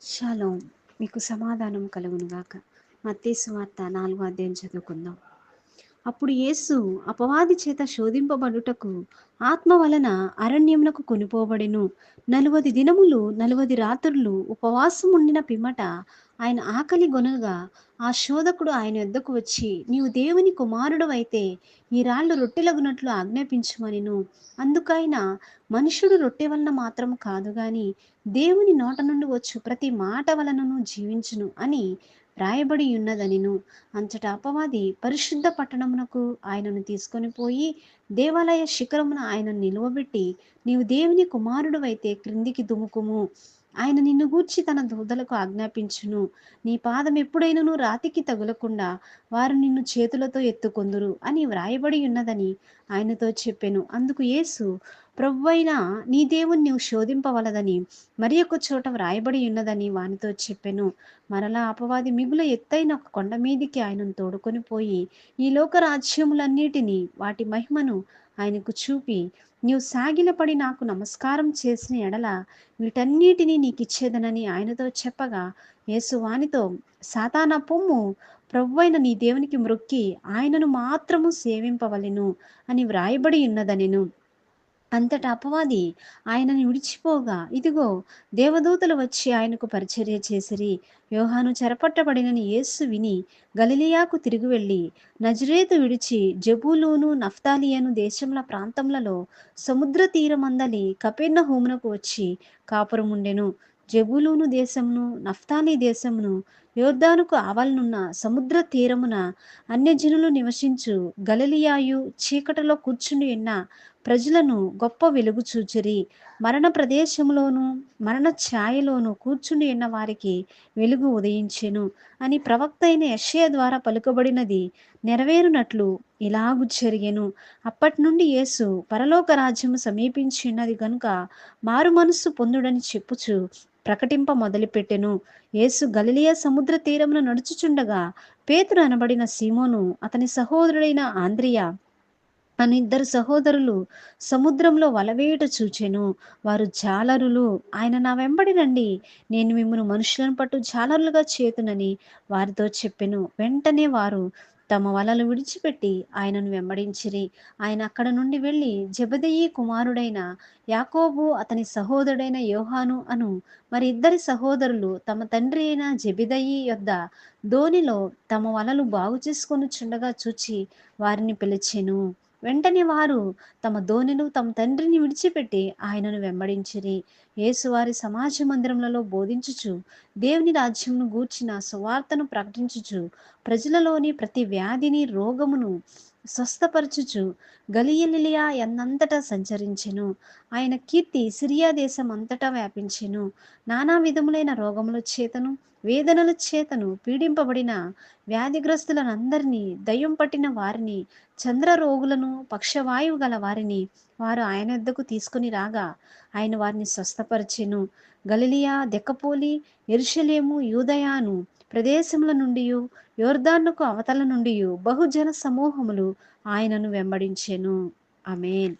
Shalom. మీకు సమాధానం కలుగునుగాక. మత్తయి సువార్త 4వ అధ్యాయం చదువుకుందాం. అప్పుడు యేసు అపవాది చేత శోధింపబడుటకు ఆత్మ వలన అరణ్యమునకు కొనిపోబడెను. 40 దినములు 40 రాత్రులు ఉపవాసం ఉండిన పిమ్మట ఆయన ఆకలి గొనగా ఆ శోధకుడు ఆయన యొద్దకు వచ్చి, నీవు దేవుని కుమారుడవైతే ఈ రాళ్ళు రొట్టెలగునట్లు ఆజ్ఞాపించుమనెను. అందుకైన మనుషుడు రొట్టె వలన మాత్రం కాదు గాని దేవుని నోట నుండి వచ్చు ప్రతి మాట వలనను జీవించును అని వ్రాయబడి ఉన్నదనిను. అంతటా అపవాది పరిశుద్ధ పట్టణమునకు ఆయనను తీసుకొని పోయి దేవాలయ శిఖరమున ఆయనను నిలువబెట్టి, నీవు దేవుని కుమారుడవైతే క్రిందికి దుముకుము, ఆయన నిన్ను గూర్చి తన దూతలకు ఆజ్ఞాపించును, నీ పాదం ఎప్పుడైనను రాతికి తగులకుండా వారు నిన్ను చేతులతో ఎత్తుకొందురు అని వ్రాయబడి ఉన్నదని ఆయనతో చెప్పెను. అందుకు యేసు, ప్రభువైన నీ దేవుని నీవు శోధింపవలదని మరి ఒక చోట వ్రాయబడి ఉన్నదని వానితో చెప్పెను. మరలా అపవాది మిగుల ఎత్తైన ఒక కొండ మీదికి ఆయనను తోడుకొని పోయి ఈ లోక రాజ్యములన్నిటినీ వాటి మహిమను ఆయనకు చూపి, నీవు సాగిలపడి నాకు నమస్కారం చేసిన ఎడల వీటన్నిటినీ నీకిచ్చేదనని ఆయనతో చెప్పగా, యేసు వానితో, సాతానా పొమ్ము, ప్రభువైన నీ దేవునికి మ్రొక్కి ఆయనను మాత్రము సేవింపవలెను అని వ్రాయబడి ఉన్నదనెను. అంతటా అపవాది ఆయనను విడిచిపోగా, ఇదిగో దేవదూతలు వచ్చి ఆయనకు పరిచర్య చేసిరి. యోహాను చెరపట్టబడినని యేసు విని గలిలయాకు తిరిగి వెళ్ళి నజరేతు విడిచి జెబూలూను నఫ్తాలియను దేశముల ప్రాంతములలో సముద్ర తీరమందలి కపెర్నహూమునకు వచ్చి కాపురముండెను. జెబూలూను దేశమును నఫ్తాలి దేశమును యొర్దానుకు ఆవలనున్న సముద్ర తీరమున అన్యజనులు నివసించు గలిలయాయు చీకటిలో కూర్చుని ఉన్న ప్రజలను గొప్ప వెలుగు చూచిరి. మరణ ప్రదేశములోను మరణ ఛాయలోను కూర్చుని ఉన్న వారికి వెలుగు ఉదయించెను అని ప్రవక్త అయిన యెషయా ద్వారా పలుకబడినది నెరవేరునట్లు ఇలాగు జరిగెను. అప్పటి నుండి యేసు పరలోక రాజ్యము సమీపించి ఉన్నది గనుక మారు మనస్సు పొందుడని చెప్పుచు ప్రకటింప మొదలుపెట్టెను. యేసు గలిలయ సముద్ర తీరమున నడుచుచుండగా పేతురు అనబడిన సీమోను అతని సహోదరుడైన ఆంద్రియ అని 2 సహోదరులు సముద్రంలో వలవేయుట చూచెను. వారు జాలరులు. ఆయన నా వెంబడి రండి, నేను మిమ్మును మనుషులను పట్టు జాలరులుగా చేతునని వారితో చెప్పెను. వెంటనే వారు తమ వలలు విడిచిపెట్టి ఆయనను వెంబడించిరి. ఆయన అక్కడ నుండి వెళ్ళి జెబెదయి కుమారుడైన యాకోబు అతని సహోదరుడైన యోహాను అను మరి 2 సహోదరులు తమ తండ్రి అయిన జెబెదయి యొద్ద దోణిలో తమ వలలు బాగు చేసుకొనుచుండగా చూచి వారిని పిలిచెను. వెంటనే వారు తమ దోణిలు తమ తండ్రిని విడిచిపెట్టి ఆయనను వెంబడించిరి. యేసు వారి సమాజ మందిరములలో బోధించుచు దేవుని రాజ్యమును గూర్చిన సువార్తను ప్రకటించుచు ప్రజలలోని ప్రతి వ్యాధిని రోగమును స్వస్థపరచుచు గలిలయ ఎన్నంతటా సంచరించెను. ఆయన కీర్తి సిరియా దేశం అంతటా వ్యాపించెను. నానా విధములైన రోగముల చేతను వేదనల చేతను పీడింపబడిన వ్యాధిగ్రస్తులనందరినీ, దయ్యం పట్టిన వారిని, చంద్ర రోగులను, పక్షవాయువు గల వారిని వారు ఆయన యొద్దకు తీసుకుని రాగా ఆయన వారిని స్వస్థపరిచెను. గలిలయ, దెకపోలి, యెరూషలేము, యూదయను ప్రదేశముల నుండి యొర్దానుకు అవతల నుండి బహుజన సమూహములు ఆయనను వెంబడించెను. ఆమేన్.